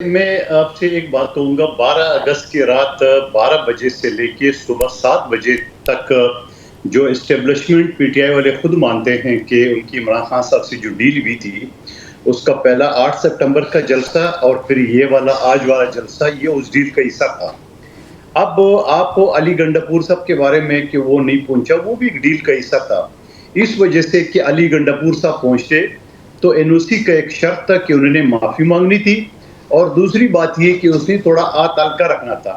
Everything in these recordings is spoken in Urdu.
میں آپ سے ایک بات کہوں گا، 12 اگست کی رات 12 بجے سے لے کے صبح 7 بجے تک جو اسٹیبلشمنٹ پی ٹی آئی والے خود مانتے ہیں کہ ان کی عمران خان صاحب سے جو ڈیل ہوئی تھی، اس کا پہلا 8 ستمبر کا جلسہ اور پھر یہ والا آج والا جلسہ یہ اس ڈیل کا حصہ تھا۔ اب آپ علی گنڈاپور صاحب کے بارے میں کہ وہ نہیں پہنچا، وہ بھی ایک ڈیل کا حصہ تھا، اس وجہ سے کہ علی گنڈاپور صاحب پہنچتے تو این او سی کا ایک شرط تھا کہ انہوں نے معافی مانگنی تھی، اور دوسری بات یہ کہ اس نے تھوڑا ہلکا رکھنا تھا۔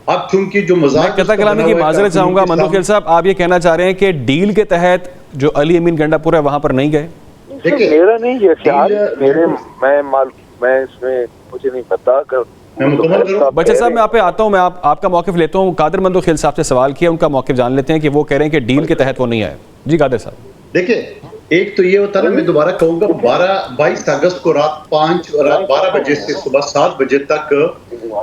اب چونکہ جو میں قطع کلامی کی معذرت چاہوں گا مندو خیل صاحب، آپ یہ کہنا چاہ رہے ہیں کہ ڈیل کے تحت جو علی امین گنڈاپور ہے وہاں پر نہیں گئے؟ میرا نہیں یہ خیال، میں اس میں مجھے نہیں پتا۔ بچہ صاحب میں آپ پہ آتا ہوں، میں آپ کا موقف لیتا ہوں۔ قادر مندو خیل صاحب سے سوال کیا، ان کا موقف جان لیتے ہیں کہ وہ کہہ رہے ہیں کہ ڈیل کے تحت وہ نہیں آئے۔ جی قادر صاحب دیکھیں، ایک تو یہ ہوتا ہے نا، میں دوبارہ کہوں گا، 22 اگست کو رات 12 بجے سے صبح 7 بجے تک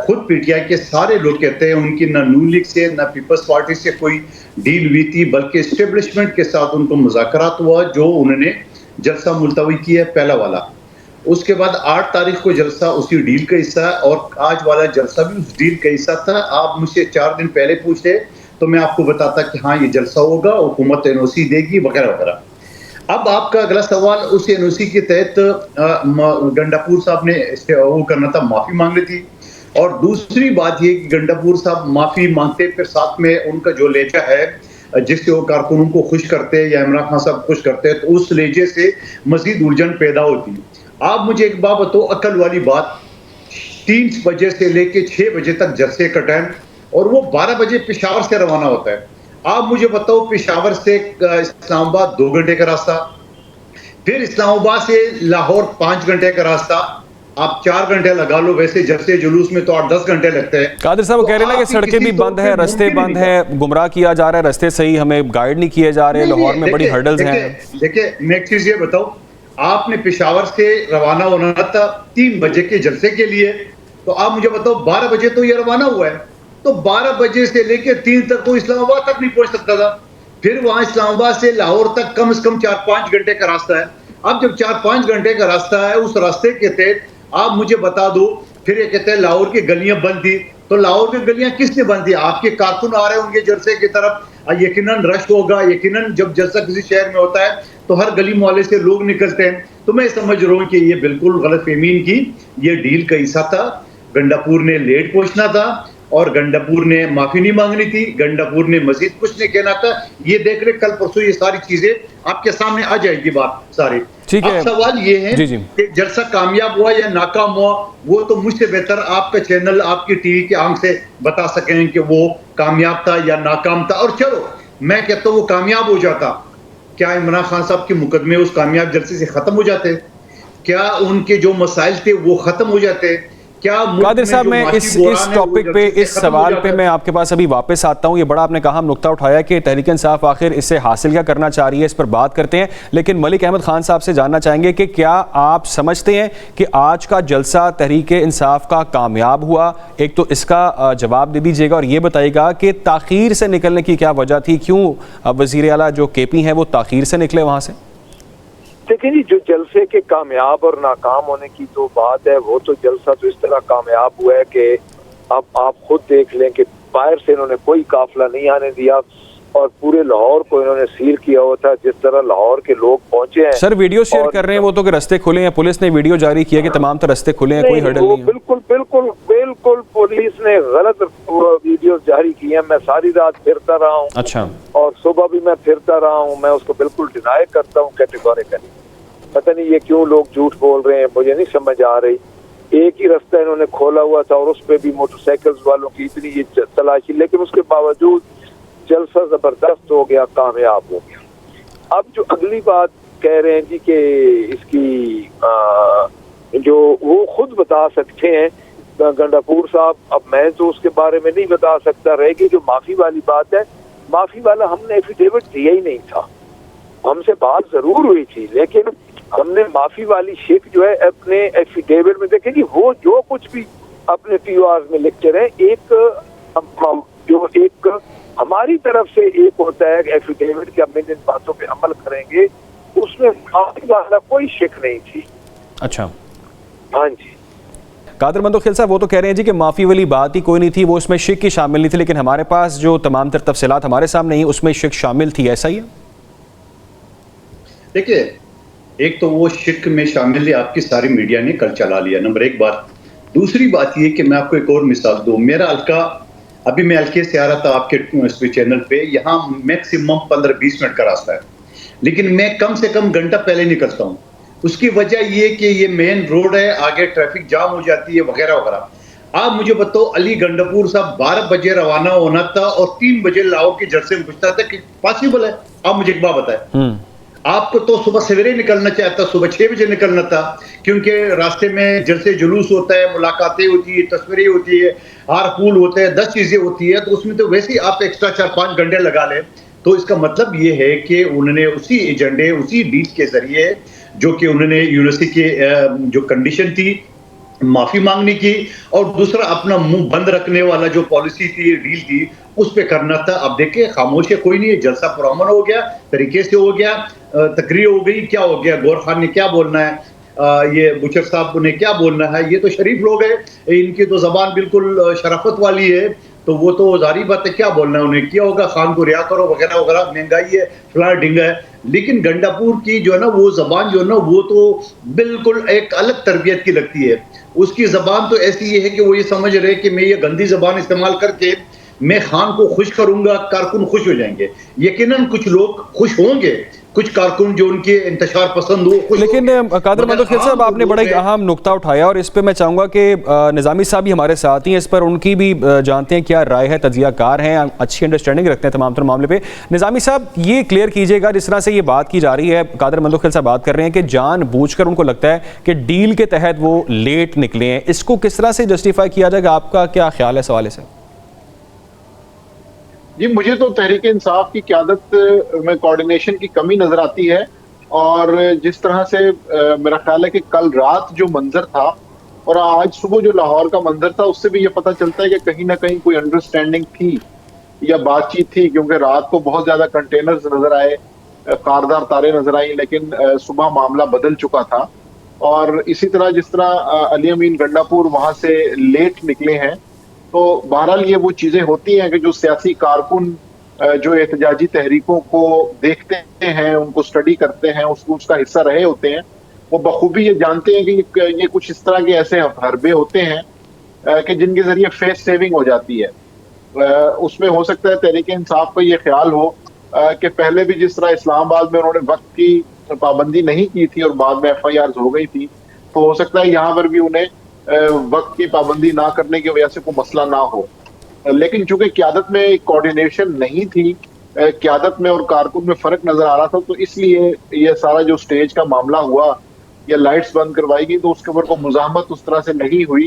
خود پی ٹی آئی کے سارے لوگ کہتے ہیں ان کی نہ نون لیگ سے نہ پیپلز پارٹی سے کوئی ڈیل ہوئی تھی، بلکہ اسٹیبلشمنٹ کے ساتھ ان کو مذاکرات ہوا جو انہوں نے جلسہ ملتوی کیا ہے پہلا والا۔ اس کے بعد 8 تاریخ کو جلسہ اسی ڈیل کا حصہ ہے، اور آج والا جلسہ بھی اس ڈیل کا حصہ تھا۔ آپ مجھ سے 4 دن پہلے پوچھتے تو میں آپ کو بتاتا کہ ہاں یہ جلسہ ہوگا، حکومت این او سی دے گی وغیرہ وغیرہ۔ اب آپ کا اگلا سوال، اس این او سی کے تحت گنڈاپور صاحب نے وہ کرنا تھا، معافی مانگنی تھی، اور دوسری بات یہ کہ گنڈاپور صاحب معافی مانگتے پھر ساتھ میں ان کا جو لہجہ ہے جس سے وہ کارکنوں کو خوش کرتے یا عمران خان صاحب خوش کرتے، تو اس لہجے سے مزید الجھن پیدا ہوتی۔ آپ مجھے ایک بات بتاؤ، عقل والی بات، 3 بجے سے لے کے 6 بجے تک جلسے کا ٹائم، اور وہ 12 بجے پشاور سے روانہ ہوتا ہے۔ آپ مجھے بتاؤ، پشاور سے اسلام آباد 2 گھنٹے کا راستہ، پھر اسلام آباد سے لاہور 5 گھنٹے کا راستہ، آپ 4 گھنٹے لگا لو، ویسے جلسے جلوس میں تو 8-10 گھنٹے لگتے ہیں۔ قادر صاحب وہ کہہ رہے ہیں کہ سڑکیں بھی بند ہیں، رستے بند ہیں، گمراہ کیا جا رہا ہے، رستے صحیح ہمیں گائیڈ نہیں کیے جا رہے، لاہور میں بڑی ہرڈلز ہیں۔ دیکھیں میں ایک چیز یہ بتاؤ، آپ نے پشاور سے روانہ ہونا تھا 3 بجے کے جلسے کے لیے، تو آپ مجھے بتاؤ 12 بجے تو یہ روانہ ہوا ہے، تو 12 بجے سے لے کے 3 تک وہ اسلام آباد تک نہیں پہنچ سکتا تھا۔ پھر وہاں اسلام آباد سے لاہور تک کم از کم 4-5 گھنٹے کا راستہ ہے۔ اب جب 4-5 گھنٹے کا راستہ ہے، اس راستے کے تحت آپ مجھے بتا دو، پھر یہ کہتے ہیں لاہور کی گلیاں بند تھی، تو لاہور کی گلیاں کس نے بند تھی؟ آپ کے کارکن آ رہے ہوں گے جلسے کی طرف، یقیناً رش ہوگا، یقیناً جب جلسہ کسی شہر میں ہوتا ہے تو ہر گلی محلے سے لوگ نکلتے ہیں۔ تو میں سمجھ رہا ہوں کہ یہ بالکل غلط فہمی کی، یہ ڈیل کا حصہ تھا، گنڈاپور نے لیٹ پہنچنا تھا، اور گنڈاپور نے معافی نہیں مانگنی تھی، گنڈاپور نے مزید کچھ نہیں کہنا تھا۔ یہ دیکھ لیں کل پرسوں یہ ساری چیزیں آپ کے سامنے آ جائے گی بات ساری۔ اب سوال یہ ہے کہ جلسہ کامیاب ہوا یا ناکام ہوا، وہ تو مجھ سے بہتر آپ کا چینل، آپ کی ٹی وی کی آنکھ سے بتا سکیں کہ وہ کامیاب تھا یا ناکام تھا۔ اور چلو میں کہتا ہوں وہ کامیاب ہو جاتا، کیا عمران خان صاحب کے مقدمے اس کامیاب جلسے سے ختم ہو جاتے؟ کیا ان کے جو مسائل تھے وہ ختم ہو جاتے؟ قادر صاحب میں اس ٹاپک پہ، اس سوال پہ میں آپ کے پاس ابھی واپس آتا ہوں۔ یہ بڑا آپ نے کہا نقطہ اٹھایا کہ تحریک انصاف آخر اس سے حاصل کیا کرنا چاہ رہی ہے، اس پر بات کرتے ہیں، لیکن ملک احمد خان صاحب سے جاننا چاہیں گے کہ کیا آپ سمجھتے ہیں کہ آج کا جلسہ تحریک انصاف کا کامیاب ہوا؟ ایک تو اس کا جواب دے دیجیے گا، اور یہ بتائیے گا کہ تاخیر سے نکلنے کی کیا وجہ تھی، کیوں وزیر اعلیٰ جو کے پی ہیں وہ تاخیر سے نکلے وہاں سے؟ دیکھیں جی، جو جلسے کے کامیاب اور ناکام ہونے کی تو بات ہے، وہ تو جلسہ تو اس طرح کامیاب ہوا ہے کہ اب آپ خود دیکھ لیں کہ باہر سے انہوں نے کوئی قافلہ نہیں آنے دیا، اور پورے لاہور کو انہوں نے سیل کیا ہوا تھا۔ جس طرح لاہور کے لوگ پہنچے ہیں، سر ویڈیو شیئر کر رہے ہیں وہ تو کہ رستے کھلے ہیں، پولیس نے ویڈیو جاری کیا کہ تمام تو رستے کھلے ہیں، کوئی ہرڈل نہیں ہے۔ بالکل پولیس نے غلط ویڈیو جاری کی ہیں۔ میں ساری رات پھرتا رہا ہوں، اچھا، اور صبح بھی میں پھرتا رہا ہوں، میں اس کو بالکل ڈینائی کرتا ہوں کیٹیگوریکلی۔ پتہ نہیں یہ کیوں لوگ جھوٹ بول رہے ہیں، مجھے نہیں سمجھ آ رہی۔ ایک ہی رستہ انہوں نے کھولا ہوا تھا، اور اس پہ بھی موٹر سائیکلز والوں کی اتنی یہ تلاشی، لیکن اس کے باوجود جلسہ زبردست ہو گیا، کامیاب ہو گیا۔ اب جو اگلی بات کہہ رہے ہیں جی کہ اس کی جو وہ خود بتا سکتے ہیں گنڈاپور صاحب، اب میں تو اس کے بارے میں نہیں بتا سکتا۔ رہے گی جو معافی والی بات ہے، معافی والا ہم نے ایفیڈیوٹ دیا ہی نہیں تھا، ہم سے بات ضرور ہوئی تھی، لیکن ہم نے معافی والی شک جو ہے اپنے ایفیڈیوٹ میں، دیکھیں جی وہ جو کچھ بھی اپنے پی او آر میں لکھتے رہے، ایک ہماری طرف سے ایک ہوتا ہے ایفیڈیوٹ کہ ہم ان باتوں پہ عمل کریں گے، اس میں معافی والا کوئی شک نہیں تھی۔ اچھا، ہاں جی۔ قادر مندوخیل صاحب وہ تو کہہ رہے ہیں جی کہ معافی والی بات ہی کوئی نہیں تھی, وہ اس میں شک ہی شامل نہیں تھی, لیکن ہمارے پاس جو تمام تر تفصیلات ہمارے سامنے ہیں اس میں شک شامل تھی, ایسا ہی ہے؟ دیکھیے ایک تو وہ شک میں شامل ہے, آپ کی ساری میڈیا نے کل چلا لیا, نمبر ایک بات. دوسری بات یہ کہ میں آپ کو ایک اور مثال دوں, میرا حلقہ ابھی میں حلقے سے آ رہا تھا آپ کے چینل پہ, یہاں میکسیمم 15-20 منٹ کا راستہ ہے, لیکن میں کم سے کم گھنٹہ پہلے نکلتا ہوں. اس کی وجہ یہ کہ یہ مین روڈ ہے, آگے ٹریفک جام ہو جاتی ہے وغیرہ وغیرہ. آپ مجھے بتاؤ علی گنڈپور صاحب 12 بجے روانہ ہونا تھا اور 3 بجے لاہور کے جلسے میں پوچھتا تھا کہ پاسبل ہے؟ آپ مجھے ایک بات بتائیں, آپ کو تو صبح سویرے نکلنا چاہتا, صبح 6 بجے نکلنا تھا, کیونکہ راستے میں جلسے جلوس ہوتا ہے, ملاقاتیں ہوتی ہے, تصویریں ہوتی ہے, ہار پھول ہوتے ہیں, 10 چیزیں ہوتی ہے, تو اس میں تو ویسے ہی آپ ایکسٹرا 4-5 گھنٹے لگا لیں. تو اس کا مطلب یہ ہے کہ انہوں نے اسی ایجنڈے, اسی ڈیل کے ذریعے جو کہ انہوں نے یونیورسٹی کے جو کنڈیشن تھی معافی مانگنے کی, اور دوسرا اپنا منہ بند رکھنے والا جو پالیسی تھی, ڈیل تھی, اس پہ کرنا تھا. اب دیکھیں خاموش ہے کوئی نہیں, جلسہ پرامن ہو گیا, طریقے سے ہو گیا, تقریر ہو گئی, کیا ہو گیا, گور خان نے کیا بولنا ہے, یہ بچر صاحب نے کیا بولنا ہے, یہ تو شریف لوگ ہیں, ان کی تو زبان بالکل شرافت والی ہے, تو وہ تو ظاہری بات ہے کیا بولنا ہے, انہیں کیا ہوگا خان کو رہا کرو وغیرہ وغیرہ, مہنگائی ہے, فلاں ڈنگا ہے. لیکن گنڈاپور کی جو ہے نا وہ زبان جو ہے نا وہ تو بالکل ایک الگ تربیت کی لگتی ہے. اس کی زبان تو ایسی ہے کہ وہ یہ سمجھ رہے کہ میں یہ گندی زبان استعمال کر کے میں خان کو خوش کروں گا, کارکن خوش ہو جائیں گے. یقیناً کچھ لوگ خوش ہوں گے, کچھ کارکن جو ان کے انتشار پسند ہو خوش. لیکن قادر مندوخیل صاحب آپ نے بڑا ایک اہم نقطہ اٹھایا, اور اس پہ میں چاہوں گا کہ نظامی صاحب بھی ہمارے ساتھ ہیں, اس پر ان کی بھی جانتے ہیں کیا رائے ہے, تجزیہ کار ہیں, اچھی انڈرسٹینڈنگ رکھتے ہیں تمام تر معاملے پہ. نظامی صاحب یہ کلیئر کیجئے گا, جس طرح سے یہ بات کی جا رہی ہے, قادر مندوخیل صاحب بات کر رہے ہیں کہ جان بوجھ کر ان کو لگتا ہے کہ ڈیل کے تحت وہ لیٹ نکلے ہیں, اس کو کس طرح سے جسٹیفائی کیا جائے گا, آپ کا کیا خیال ہے اس حوالے سے؟ جی مجھے تو تحریک انصاف کی قیادت میں کوارڈینیشن کی کمی نظر آتی ہے, اور جس طرح سے میرا خیال ہے کہ کل رات جو منظر تھا اور آج صبح جو لاہور کا منظر تھا, اس سے بھی یہ پتہ چلتا ہے کہ کہیں نہ کہیں کوئی انڈرسٹینڈنگ تھی یا بات چیت تھی, کیونکہ رات کو بہت زیادہ کنٹینرز نظر آئے, خاردار تاریں نظر آئیں, لیکن صبح معاملہ بدل چکا تھا. اور اسی طرح جس طرح علی امین گنڈاپور وہاں سے لیٹ نکلے ہیں, تو بہرحال یہ وہ چیزیں ہوتی ہیں کہ جو سیاسی کارکن جو احتجاجی تحریکوں کو دیکھتے ہیں, ان کو اسٹڈی کرتے ہیں, اس کا حصہ رہے ہوتے ہیں, وہ بخوبی یہ جانتے ہیں کہ یہ کچھ اس طرح کے ایسے حربے ہوتے ہیں کہ جن کے ذریعے فیس سیونگ ہو جاتی ہے. اس میں ہو سکتا ہے تحریک انصاف کو یہ خیال ہو کہ پہلے بھی جس طرح اسلام آباد میں انہوں نے وقت کی پابندی نہیں کی تھی اور بعد میں FIRs ہو گئی تھی, تو ہو سکتا ہے یہاں پر بھی انہیں وقت کی پابندی نہ کرنے کی وجہ سے کوئی مسئلہ نہ ہو. لیکن چونکہ قیادت میں کوارڈینیشن نہیں تھی, قیادت میں اور کارکن میں فرق نظر آ رہا تھا, تو اس لیے یہ سارا جو سٹیج کا معاملہ ہوا یا لائٹس بند کروائی گئی, تو اس کے اوپر کوئی مزاحمت اس طرح سے نہیں ہوئی.